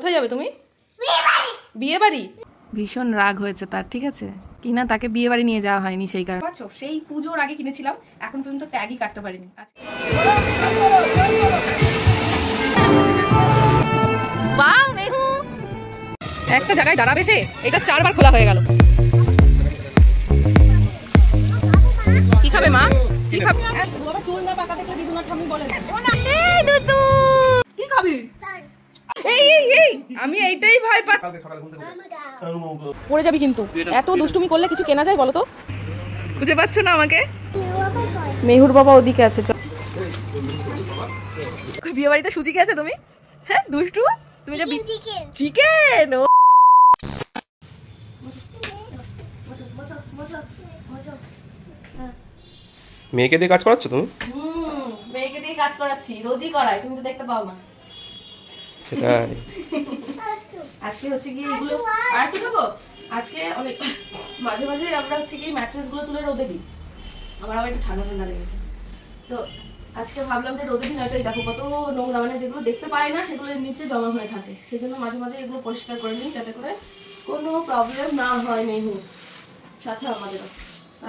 কোথায় যাবে তুমি? বিয়ে বাড়ি। ভীষণ রাগ হয়েছে তার, ঠিক আছে কিনা তাকে বিয়ে বাড়ি নিয়ে যাওয়া হয়নি সেই কারণে। সেই পুজোর আগে কিনেছিলাম, এখন পর্যন্ত ট্যাগই কাটতে পারিনি। বাহ মেহু, একটা জায়গায় দাঁড়াবে সে, এটা 4 বার খোলা হয়ে গেল। কি খাবে মা? কি খাবে? চুল না পাকা থেকে দিদুনার ঠাম্মি বলেন কি খাবি? আমি এইটাই ভয় পাচ্ছি, পড়ে যাবি কিন্তু। এত দুষ্টুমি করলে কিছু কেনা যায় বলো তো? খুঁজে পাচ্ছ না আমাকে? মেহুর বাবা ওদিকে আছে। বিয়ে বাড়িতে সুজি খেয়েছে তুমি? হ্যাঁ দুষ্টু তুমি যে চিকেন। মেয়েকে দিয়ে কাজ করাচ্ছ তুমি? মেয়েকে দিয়ে কাজ করাচ্ছি, রোজই করাই, তুমি তো দেখতে পাও না। সেটাই। আজকে হচ্ছে কি এগুলো আর কি দেবো, আজকে অনেক মাঝে মাঝে আমরা হচ্ছে কি ম্যাট্রেস গুলো তুলে রোদে দিই, আমার আবার একটু ঠান্ডা ঠান্ডা লেগেছে, তো আজকে ভাবলাম যে রোদে দিন হয়তো এই দেখো কত নোংরা, মানে যেগুলো দেখতে পাই না সেগুলোর নিচে জমা হয়ে থাকে, সেই জন্য মাঝে মাঝে এগুলো পরিষ্কার করে নিই যাতে করে কোনো প্রবলেম না হয় মেহু সাথে আমাদেরও।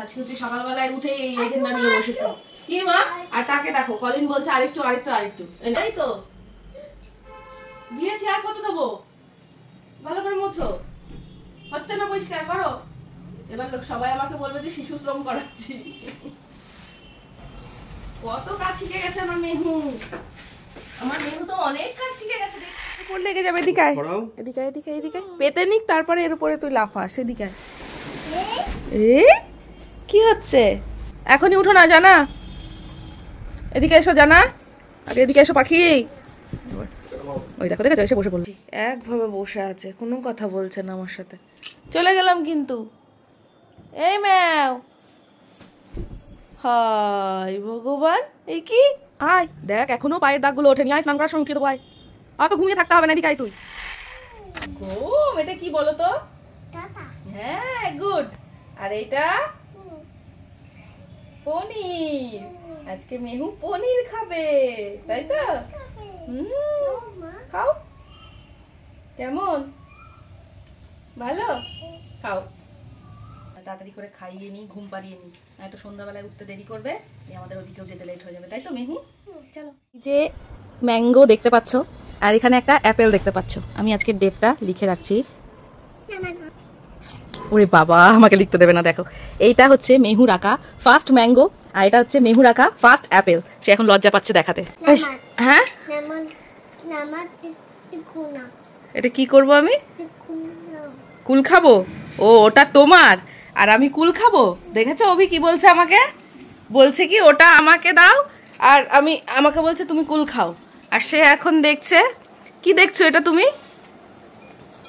আজকে হচ্ছে সকালবেলায় উঠে এই এজেন্ডা নিয়ে বসেছে কি মা, আর তাকে দেখো কলিন বলছে আরেকটু আরেকটু আরেকটু, এই তো দিয়েছি আর কত দেবো, ভালো করে মোছো, হচ্ছে না পরিষ্কার করো। এবার লোক সবাই আমাকে বলবে যে শিশু শ্রম করাচ্ছি। কত কাজ শিখে গেছে আমার মেহু, আমার মেহু তো অনেক কাজ শিখে গেছে। পড়ে লেগে যাবে, এদিকে এদিকে এদিকে এদিকে পেতে নিক, তারপরে এর উপরে তুই লাফাস। এদিকে কি হচ্ছে? এখনই উঠো না জানা, এদিকে এসো জানা, আগে এদিকে এসো পাখি। ওই দেখো দেখেছো এসে বসে পড়ল, একভাবে বসে আছে, কোনো কথা বলছে না আমার সাথে। চলে গেলাম কিন্তু। এই ম্যাও, হাই ভগবান, এই কি? আয় দেখ এখনো পায়ের দাগগুলো ওঠেনি, আয় স্নান করার সময় উঠিয়ে দেবো। আয়, অত ঘুমিয়ে থাকতে হবে না, এদিকে আয় তুই। ঘুম, এটা কি বলো তো? হ্যাঁ গুড। আর এটা পনির, আজকে মেহু পনির খাবে তাই তো? খাও, কেমন ভালো, খাও। তাড়াতাড়ি করে খাইয়ে নি, ঘুম পাড়িয়ে নি, এত সন্ধ্যাবেলায় উঠতে দেরি করবে, আমাদের ওদিকেও যেতে লেট হয়ে যাবে, তাই তো মেহু? চলো। যে ম্যাঙ্গো দেখতে পাচ্ছ আর এখানে একটা অ্যাপেল দেখতে পাচ্ছ, আমি আজকে ডেটটা লিখে রাখছি। ওরে বাবা আমাকে লিখতে দেবে না, দেখো এইটা হচ্ছে মেহু রাখা ফার্স্ট ম্যাঙ্গো, আর এটা হচ্ছে মেহু রাখা ফার্স্ট অ্যাপেল। সে এখন লজ্জা পাচ্ছে দেখাতে। হ্যাঁ এটা কি করব আমি? কুল খাবো? ও ওটা তোমার আর আমি কুল খাবো? দেখেছো অভি কি বলছে আমাকে, বলছে কি ওটা আমাকে দাও আর আমাকে বলছে তুমি কুল খাও, আর সে এখন দেখছে। কি দেখছো এটা তুমি?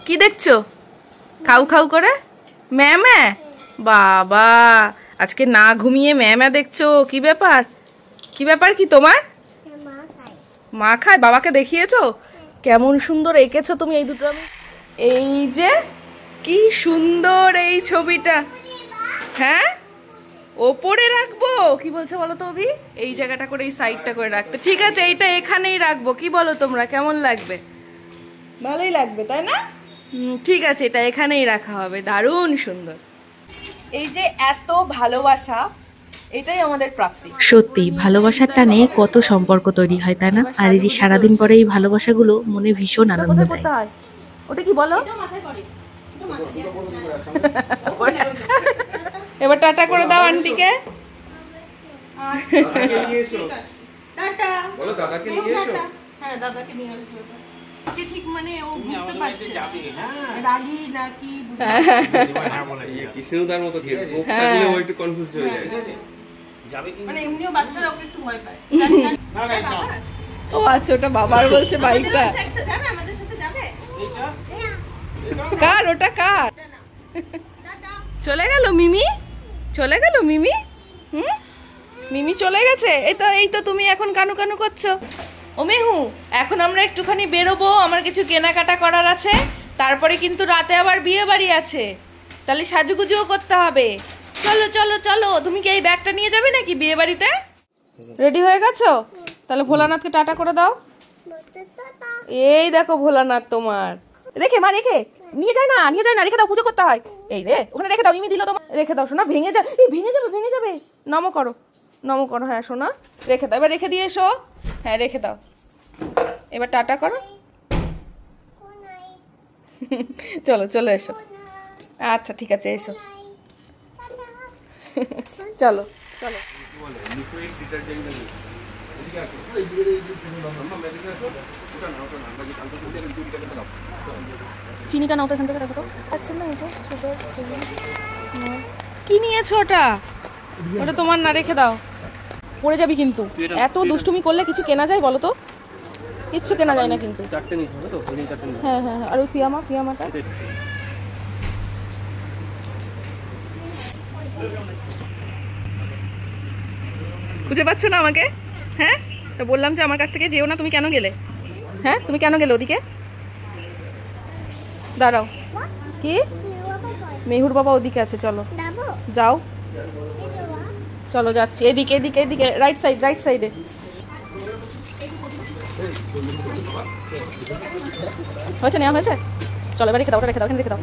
কি দেখছো খাউ খাউ করে? ম্যামা, বাবা আজকে না ঘুমিয়ে ম্যামা দেখছো, কি ব্যাপার? কি ব্যাপার কি তোমার? মা খায়, বাবাকে দেখিয়েছো? কেমন সুন্দর এঁকেছো তুমি এই দুটো। আমি এই যে কি সুন্দর এই ছবিটা, হ্যাঁ ওপরে রাখবো? কি বলছো বলো তো অভি? এই জায়গাটা করে এই সাইডটা করে রাখতে, ঠিক আছে এইটা এখানেই রাখবো, কি বলো তোমরা? কেমন লাগবে? ভালোই লাগবে তাই না? ঠিক আছে এটা এখানেই রাখা হবে, দারুণ সুন্দর। এই যে এত ভালোবাসা, এটাই আমাদের প্রাপ্তি। সত্যি ভালোবাসার টানে কত সম্পর্ক তৈরি হয় তাই না? আর এই যে সারাদিন পরে এই ভালোবাসাগুলো মনে ভীষণ আনন্দ দেয়। ওটা কি বলো? এবার টাটা করে দাও আন্টিকে। ঠিক মানে ও বুঝতে পারছে রাগী নাকি কৃষ্ণদার মতো কি থাকলে ও একটু কনফিউজ হয়ে যায়, যাবে কি মানে এমনিও বাচ্চারা ওকে একটু ভয় পায়। ও আচ্ছা ওটা বাবার বলছে বাইকটা একটা যাবে আমাদের সাথে যাবে, এইটা কার? ওটা কার? চলে গেল মিমি, চলে গেল মিমি। মিমি চলে গেছে। এই তো তুমি এখন কানু কানু করছো। ও মেহু এখন আমরা একটুখানি বেরোবো, আমার কিছু কেনাকাটা করার আছে, তারপরে কিন্তু রাতে আবার বিয়ে বাড়ি আছে, তাহলে সাজুগুজুও করতে হবে। চলো চলো চলো। তুমি কি এই ব্যাগটা নিয়ে যাবে নাকি বিয়ে বাড়িতে? রেডি হয়ে গেছো? তাহলে ভোলানাথকে টাটা করে দাও। এই দেখো ভোলানাথ তোমার। রেখে মা, রেখে নিয়ে যায় না, নিয়ে যায় না, রেখে দাও, পুজো করতে হয়। এই রে, ওখানে রেখে দাও, ইমি দিল তোমার, রেখে দাও সোনা, ভেঙে যাবে, এই ভেঙে যাবে, ভেঙে যাবে। নমো করো, নমো করো। হ্যাঁ সোনা, রেখে দাও, এবার রেখে দিয়ে এসো। হ্যাঁ রেখে দাও, এবার টাটা করো। চলো চলে এসো। আচ্ছা ঠিক আছে, এসো। চলো চলো। চিনিটা নাও তো এখান থেকে, রাখো তো। আচ্ছা না, এটা সুগার কি নিয়েছো? ওটা ওটা তোমার না, রেখে দাও, পড়ে যাবি কিন্তু। এত দুষ্টুমি করলে কিছু কেনা যায় বলো তো? কিচ্ছু কেনা যায় না কিন্তু। হ্যাঁ হ্যাঁ, আর ওই ফিয়ামাটা খুঁজে পাচ্ছ না আমাকে? হ্যাঁ, তো বললাম যে আমার কাছ থেকে যেও না। তুমি কেন গেলে? হ্যাঁ, তুমি কেন গেলে ওদিকে? দাঁড়াও, কি? মেহুর বাবা ওদিকে আছে, চলো যাও। চলো যাচ্ছি, এদিকে এদিকে এদিকে, রাইট সাইড, রাইট সাইডে। হয়েছে, নেওয়া হয়েছে। চলো এবার রেখে দাও, ওটা রেখে দাও, এখানে রেখে দাও।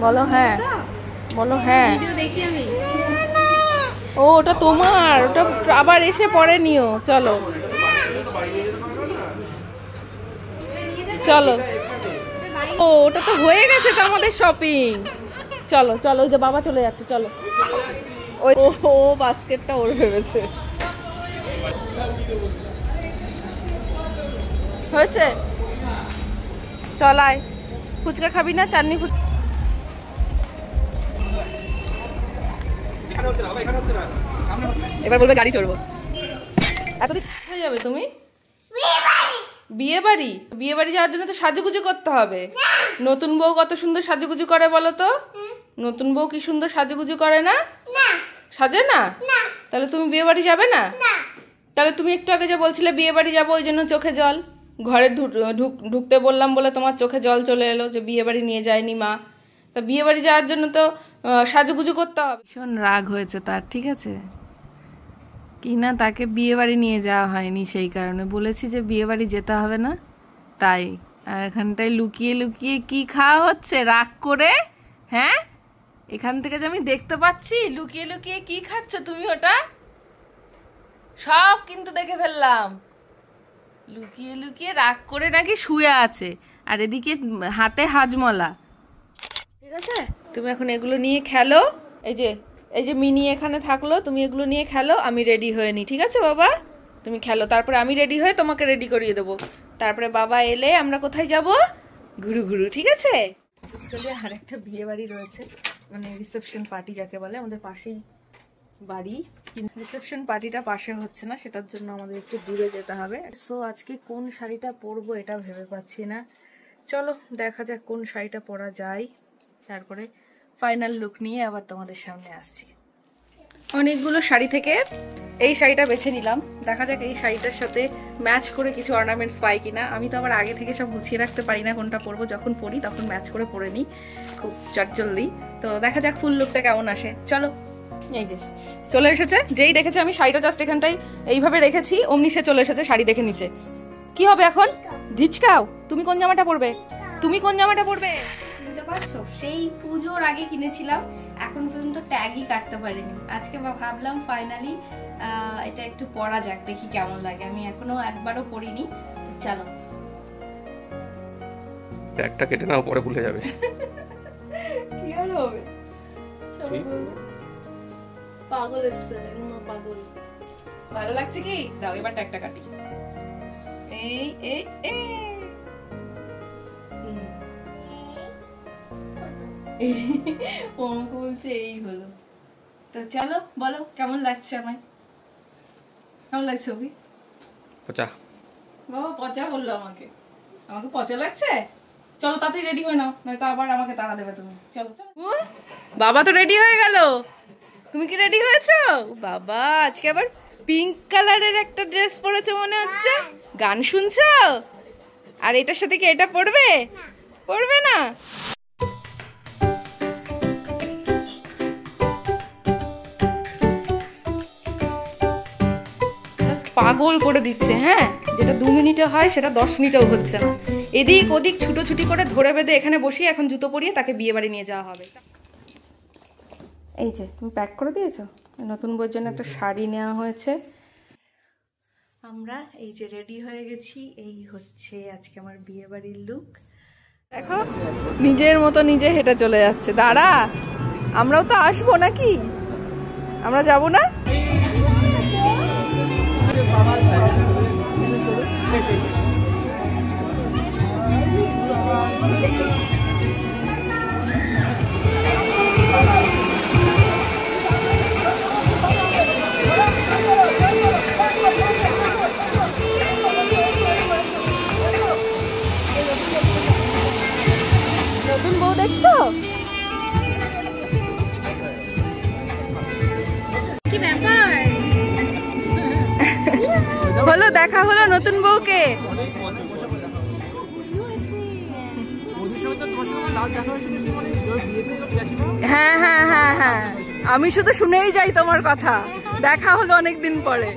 বলো হ্যাঁ, বলো হ্যাঁ। ও ওটা তোমার, ওটা আবার এসে পরে নিও। চলো চলো। ও ওটা তো হয়ে গেছে তো আমাদের শপিং। চলো চলো, ওই যে বাবা চলে যাচ্ছে, চলো। ওই ও বাস্কেটটা ওর ভেবেছে। হয়েছে, চলাই। ফুচকা খাবি না? চাটনি এবার বলবে গাড়ি চড়বো। এতদিন হয়ে যাবে তুমি বিয়ে বাড়ি? বিয়ে বাড়ি যাওয়ার জন্য তো সাজুগুজু করতে হবে। নতুন বউ কত সুন্দর সাজুগুজু করে বলো তো? নতুন বউ কি সুন্দর সাজুগুজু করে না? সাজে না? তাহলে তুমি বিয়ে বাড়ি যাবে না? তাহলে তুমি একটু আগে যে বলছিলে বিয়ে বাড়ি যাবো, ওই জন্য চোখে জল। ঘরে ঢুকতে বললাম বলে তোমার চোখে জল চলে এলো যে বিয়ে বাড়ি নিয়ে যায়নি মা। তা বিয়ে বাড়ি যাওয়ার জন্য তো সাজুগুজু করতে হবে। ভীষণ রাগ হয়েছে তার, ঠিক আছে কি না, তাকে বিয়ে বাড়ি নিয়ে যাওয়া হয়নি, সেই কারণে বলেছি যে বিয়ে বাড়ি যেতে হবে না। তাই আর এখানটায় লুকিয়ে লুকিয়ে কি খাওয়া হচ্ছে রাগ করে? হ্যাঁ, এখান থেকে যে আমি দেখতে পাচ্ছি লুকিয়ে লুকিয়ে কি খাচ্ছ তুমি, ওটা সব কিন্তু দেখে ফেললাম। লুকিয়ে লুকিয়ে রাগ করে নাকি শুয়ে আছে, আর এদিকে হাতে হাজমলা। ঠিক আছে, তুমি এখন এগুলো নিয়ে খেলো। এই যে মিনি এখানে থাকলো, তুমি এগুলো নিয়ে খেলো, আমি রেডি হয়ে নি। ঠিক আছে বাবা, তুমি খেলো, তারপরে আমি রেডি হয়ে তোমাকে রেডি করিয়ে দেবো। তারপরে বাবা এলে আমরা কোথায় যাব? ঘুরু ঘুরু। ঠিক আছে, আর একটা বিয়ে বাড়ি রয়েছে, মানে রিসেপশন পার্টি যাকে বলে, আমাদের পাশেই বাড়ি। রিসেপশন পার্টিটা পাশে হচ্ছে না, সেটার জন্য আমাদের একটু দূরে যেতে হবে। সো আজকে কোন শাড়িটা পরবো এটা ভেবে পাচ্ছি না। চলো দেখা যাক কোন শাড়িটা পরা যায়, তারপরে ফাইনাল লুক নিয়ে আবার তোমাদের সামনে আসছি। অনেকগুলো শাড়ি থেকে এই শাড়িটা বেছে নিলাম, দেখা যাক এই শাড়িটার সাথে ম্যাচ করে কিছু অর্নামেন্টস পাই কিনা। আমি তো আবার আগে থেকে সব গুছিয়ে রাখতে পারি না কোনটা পরবো, যখন পরি তখন ম্যাচ করে পরে নিই খুব চটজলদি। তো দেখা যাক ফুল লুকটা কেমন আসে। চলো, এই যে চলে এসেছে। যেই দেখেছে আমি শাড়িটা জাস্ট এখানটাই এইভাবে রেখেছি, অমনি সে চলে এসেছে শাড়ি দেখে নিচে। কি হবে এখন? ধিচকাও। তুমি কোন জামাটা পরবে? তুমি কোন জামাটা পরবে? বুঝতে পারছো, সেই পুজোর আগে কিনেছিলাম, এখন পর্যন্ত ট্যাগই কাটতে পারিনি। আজকে ভাবলাম ফাইনালি এটা একটু পরা যাক, দেখি কেমন লাগে। আমি এখনো একবারও পরিনি। চলো ট্যাগটা কেটে নাও, পরে ভুলে যাবে। কি আর হবে, পাগল এসছে, পাগল। ভালো লাগছে কি? দাও এবার ট্যাগটা কাটি। এই এই এই ওমকে বলছে এই হলো। তো চলো বলো কেমন লাগছে আমায়, কেমন লাগছে অভি? পচা বাবা পচা বললো আমাকে, আমাকে পচা লাগছে। চলো তাড়াতাড়ি রেডি হয়ে নাও, নয়তো আবার আমাকে তাড়া দেবে তুমি। চলো চলো। বাবা তো রেডি হয়ে গেল, তুমি কি রেডি হয়েছো? বাবা আজকে আবার পিঙ্ক কালারের একটা ড্রেস পরেছে মনে হচ্ছে। গান শুনছো? আর এটার সাথে কি এটা পরবে? পরবে না? পাগল করে দিচ্ছে। হ্যাঁ, যেটা 2 মিনিটে হয় সেটা 10 মিনিটেও হচ্ছে না। এদিক ওদিক ছুটোছুটি করে ধরে বেঁধে এখানে বসিয়ে এখন জুতো পরিয়ে তাকে বিয়ে বাড়ি নিয়ে যাওয়া হবে। এই যে তুমি প্যাক করে দিয়েছো, নতুন বউর জন্য একটা শাড়ি নেওয়া হয়েছে। আমরা এই যে রেডি হয়ে গেছি, এই হচ্ছে আজকে আমার বিয়ে বাড়ির লুক। দেখো নিজের মতো নিজে হেঁটে চলে যাচ্ছে। দাঁড়া, আমরাও তো আসবো নাকি? আমরা যাব না? নতুন বউ দেখছো? কি ব্যাপার হলো, দেখা হলো নতুন বউকে। হ্যাঁ হ্যাঁ হ্যাঁ হ্যাঁ, আমি শুধু শুনেই যাই তোমার কথা। দেখা হলো অনেকদিন পরে,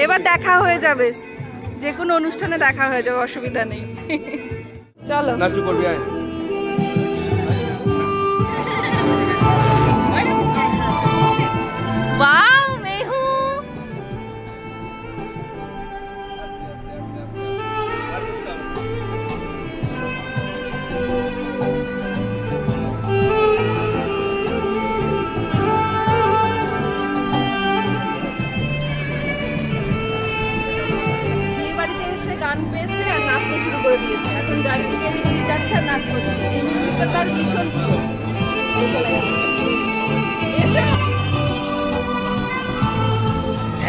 এবার দেখা হয়ে যাবে, যে কোনো অনুষ্ঠানে দেখা হয়ে যাবে, অসুবিধা নেই। চলো নাচু করবি আয়। वाओ मैं हूँ। বিয়ে বাড়িতে এসে গান পেয়েছে আর নাচতে শুরু করে দিয়েছে। এখন গাড়ি থেকে এদিকে যাচ্ছে আর নাচ করছে। এই মিউজিকটা তার ভীষণ প্রিয়।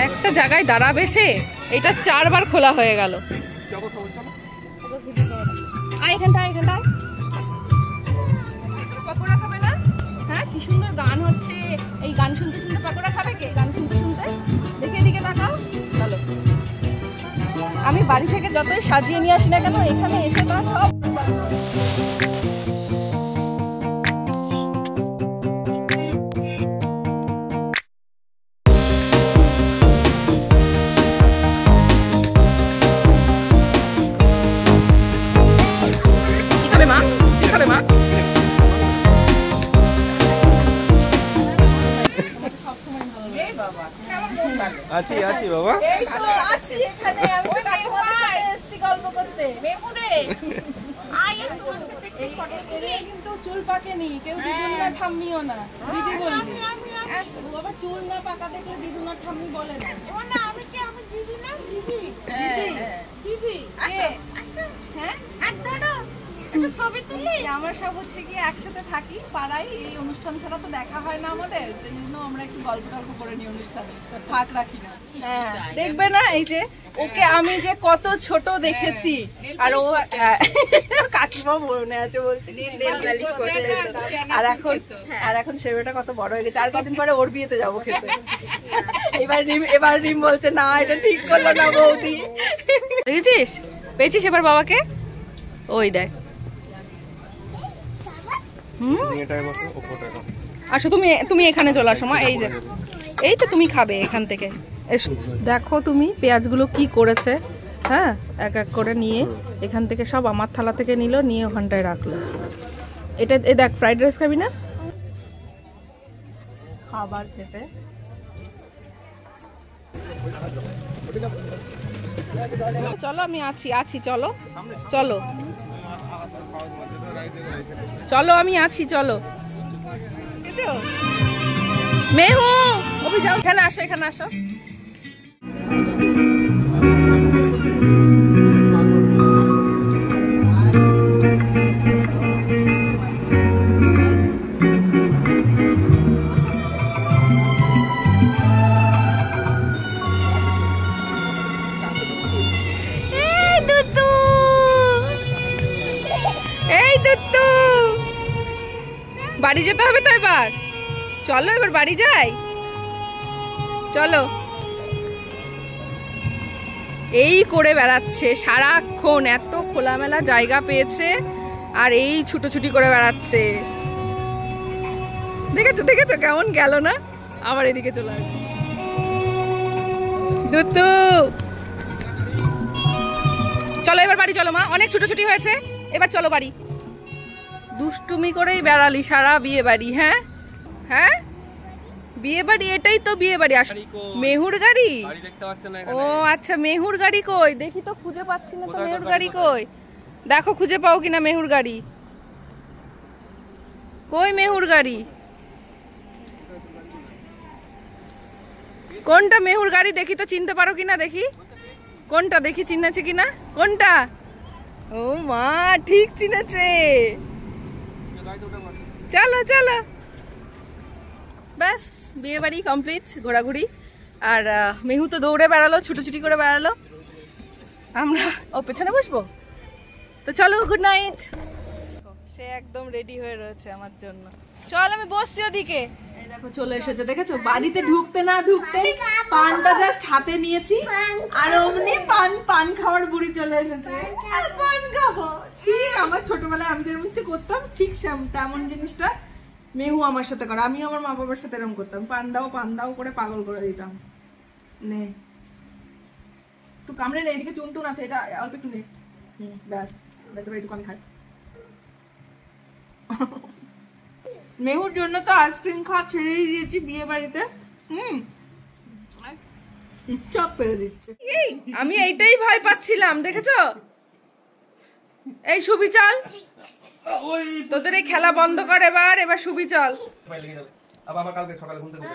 একটা জায়গায় দাঁড়াবে সে, এটা 4 বার খোলা হয়ে গেল। পকোড়া খাবে না? হ্যাঁ, কি সুন্দর গান হচ্ছে। এই গান শুনতে শুনতে পকোড়া খাবে কে? গান শুনতে শুনতে দেখে এদিকে তাকাও। চলো, আমি বাড়ি থেকে যতই সাজিয়ে নিয়ে আসি না কেন, এখানে এসে না সব আছি আছি বাবা, এই তো আছি এখানে। আমি তো কাকিমার সাথে এসেছি গল্প করতে। মেমুরে আয় তোমার সাথে কি ফটো তুলি। কিন্তু চুল পাকেনি, কেউ দিদুন না ঠাম্মিও না, দিদি বলবি। বাবা চুল না পাকা দেখলে দিদুন না ঠাম্মি বলে না। ও না, আমি কি, আমি দিদি না, দিদি দিদি দিদি। আসো আসো। হ্যাঁ, একদম একটা ছবি তুলি। আমরা সব হচ্ছে কি একসাথে থাকি পাড়ায়, এই অনুষ্ঠান ছাড়া তো দেখা হয় না আমাদের, এই জন্য আমরা একটু গল্প টল্প করে নিই অনুষ্ঠানে, ফাঁক রাখি না। হ্যাঁ, দেখবে না এই যে ওকে আমি যে কত ছোট দেখেছি, আর ও কাকিমা মনে আছে বলছে আর এখন সেবাটা কত বড় হয়ে গেছে। আর কদিন পরে ওর বিয়েতে যাবো খেতে। এবার রিম বলছে না, এটা ঠিক করলো না বৌদি। দেখেছিস, পেয়েছিস এবার বাবাকে। ওই দেখ, আসো তুমি এখানে চলে আসো মা। এই দেখো, এই তো তুমি খাবে এখান থেকে। দেখো তুমি পেঁয়াজগুলো কি করেছে। হ্যাঁ, এক এক করে নিয়ে এখান থেকে সব আমার থালা থেকে নিল, নিয়ে ওখানটায় রাখলো। এটা এই দেখ, ফ্রাইড রাইস খাবি না? খাবার খেতে চলো, আমি আছি চলো চলো চলো, আমি আছি চলো। মেহু অভি যাও, এখানে আসো, এখানে আসো। বাড়ি যেতে হবে তো এবার, চলো এবার বাড়ি যাই, চলো। এই করে বেড়াচ্ছে সারাক্ষণ, এত খোলামেলা জায়গা পেয়েছে আর এই ছুটোছুটি করে বেড়াচ্ছে। দেখেছো দেখেছো কেমন গেল না, আবার এদিকে চলে আসবে। দুতু চলো এবার বাড়ি চলো মা, অনেক ছুটোছুটি হয়েছে, এবার চলো বাড়ি। দুষ্টুমি করেই বেড়ালি সারা বিয়ে বাড়ি। হ্যাঁ হ্যাঁ বিয়ে বাড়ি, এটাই তো বিয়ে বাড়ি। মেহুর গাড়ি? ও আচ্ছা, মেহুর গাড়ি কই দেখি তো, খুঁজে পাচ্ছি না তো। মেহুর গাড়ি কই, দেখো খুঁজে পাও কিনা মেহুর গাড়ি। কই মেহুর গাড়ি? কোনটা মেহুর গাড়ি দেখি তো, চিনতে পারো কিনা দেখি। কোনটা দেখি, চিনেছে কিনা কোনটা? ও মা ঠিক চিনেছে। চলো চলো, ব্যাস বিয়ে বাড়ি কমপ্লিট, ঘোরাঘুরি। আর মেহু তো দৌড়ে বেড়ালো, ছুটোছুটি করে বেড়ালো। আমরা ও পেছনে বসবো তো, চলো গুড নাইট। সে একদম রেডি হয়ে রয়েছে আমার জন্য। চল আমি বসছি ওদিকে। এই দেখো চলে এসেছে, দেখেছো? বাড়িতে ঢুকতে না ঢুকতে পানটা জাস্ট হাতে নিয়েছি আর অমনি পান খাওয়ার বুড়ি চলে এসেছে। পান খাবো, ঠিক আমার ছোটবেলায় আমি যেরকম করতাম ঠিক তেমন জিনিসটা মেহু আমার সাথে করে। আমি আমার মা বাবার সাথে এরকম করতাম, পান দাও করে পাগল করে দিতাম। নে একটু কামড়ে নে, এদিকে চুনটুন আছে, এটা অল্প একটু নে। ব্যাস ব্যাস, এবার একটু আমি খাই। মেহুর জন্য তো আইসক্রিম খাওয়া ছেড়েই দিয়েছি বিয়ে বাড়িতে। সব পেরে দিচ্ছে। আমি এইটাই ভয় পাচ্ছিলাম, দেখেছো? এই সুবি চল, তোদের এই খেলা বন্ধ কর এবার সুবি চল। আবার কালকে সকালে ঘুম থেকে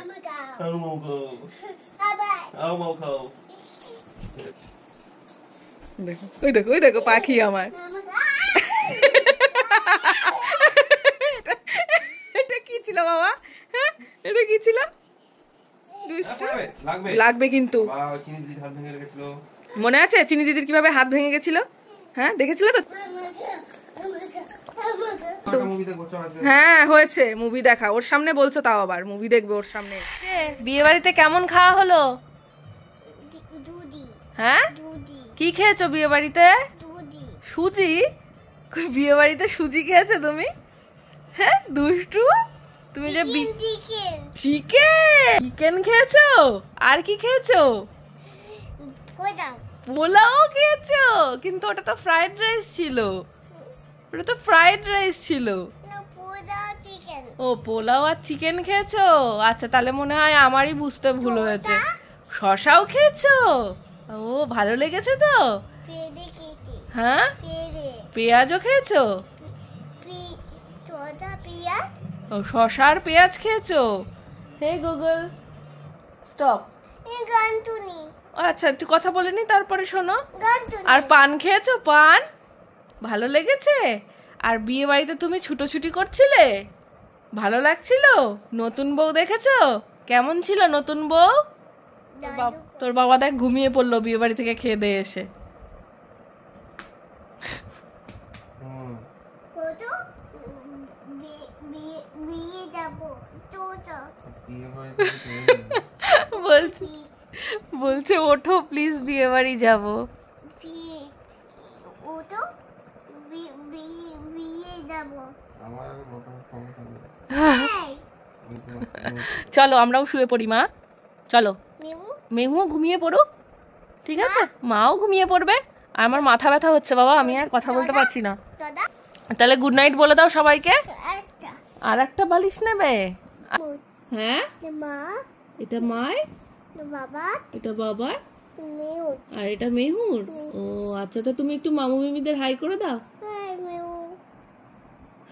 দেখো ওই দেখো পাখি আমার। এটা কি ছিল বাবা? হ্যাঁ এটা কি ছিল? লাগবে কিন্তু, মনে আছে চিনি দিদির কিভাবে হাত ভেঙে গেছিল? হ্যাঁ দেখেছিল তো? হ্যাঁ হয়েছে মুভি দেখা, ওর সামনে বলছো, তাও আবার মুভি দেখবে ওর সামনে। বিয়ে বাড়িতে কেমন খাওয়া হলো? হ্যাঁ কি খেয়েছো বিয়ে বাড়িতে? সুজি? বিয়ে বাড়িতে সুজি খেয়েছো তুমি? হ্যাঁ দুষ্টু, তুমি যে চিকেন খেয়েছো? আর কি খেয়েছো? পোলাও খেয়েছো? কিন্তু ওটা তো ফ্রাইড রাইস ছিল। ওটা তো ফ্রাইড রাইস ছিল। ও পোলাও আর চিকেন খেয়েছো? আচ্ছা তাহলে মনে হয় আমারই বুঝতে ভুল হয়েছে। শশাও খেয়েছো? ও ভালো লেগেছে তো? হ্যাঁ পেঁয়াজও খেয়েছো? ও শশার পেঁয়াজ খেয়েছো? Hey Google stop. আচ্ছা একটু কথা বলে নি তারপরে শোনো। আর পান খেয়েছো? পান ভালো লেগেছে? আর বিয়ে বাড়িতে তুমি ছুটোছুটি করছিলে, ভালো লাগছিল? নতুন বউ দেখেছো কেমন ছিল নতুন বউ? তোর বাবা দেখ ঘুমিয়ে পড়লো বিয়ে বাড়ি থেকে খেয়ে দিয়ে এসে। বলছে ওঠো প্লিজ বিয়ে বাড়ি যাবো। চলো আমরাও শুয়ে পড়ি মা, চলো। মেহুও ঘুমিয়ে পড়ুক, ঠিক আছে? মাও ঘুমিয়ে পড়বে। আর আমার মাথা ব্যথা হচ্ছে বাবা, আমি আর কথা বলতে পারছি না। তাহলে গুড নাইট বলে দাও সবাইকে। আর একটা বালিশ নেবে? হ্যাঁ এটা মায়ের, এটা বাবার, আর এটা মেহুর। ও আচ্ছা, তো তুমি একটু মামু মিমিদের হাই করে দাও।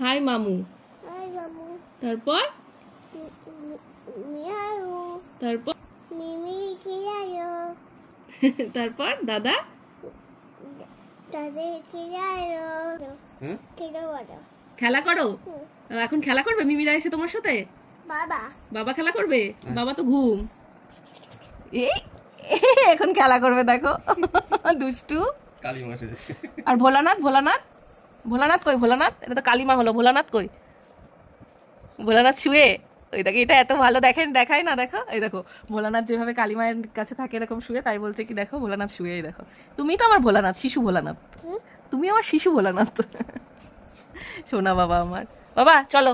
হাই মামু। তারপর তারপর তারপর দাদা খেলা করো এখন। খেলা করবে মিমিরা এসে তোমার সাথে? বাবা খেলা করবে? বাবা তো ঘুম। এই এখন খেলা করবে দেখো দুষ্টু। আর ভোলানাথ কই? ভোলানাথ এটা তো কালিমা হলো। ভোলানাথ কই? ভোলানাথ শুয়ে। ওই দেখো এটা এত ভালো দেখায় না, দেখো এই দেখো ভোলানাথ যেভাবে কালিমায়ের কাছে থাকে এরকম শুয়ে, তাই বলছে কি দেখো ভোলানাথ শুয়ে। দেখো তুমি তো আমার ভোলানাথ, শিশু ভোলানাথ। তুমি আমার শিশু ভোলানাথ। শোনা বাবা আমার। বাবা চলো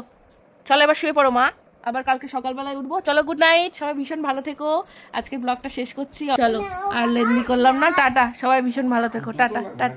এবার শুয়ে পড়ো মা, আবার কালকে সকালবেলায় উঠবো। চলো গুড নাইট, সবাই ভীষণ ভালো থেকো। আজকে ব্লগটা শেষ করছি, চলো আর লেন্দি করলাম না। টাটা, সবাই ভীষণ ভালো থেকো। Tata tata.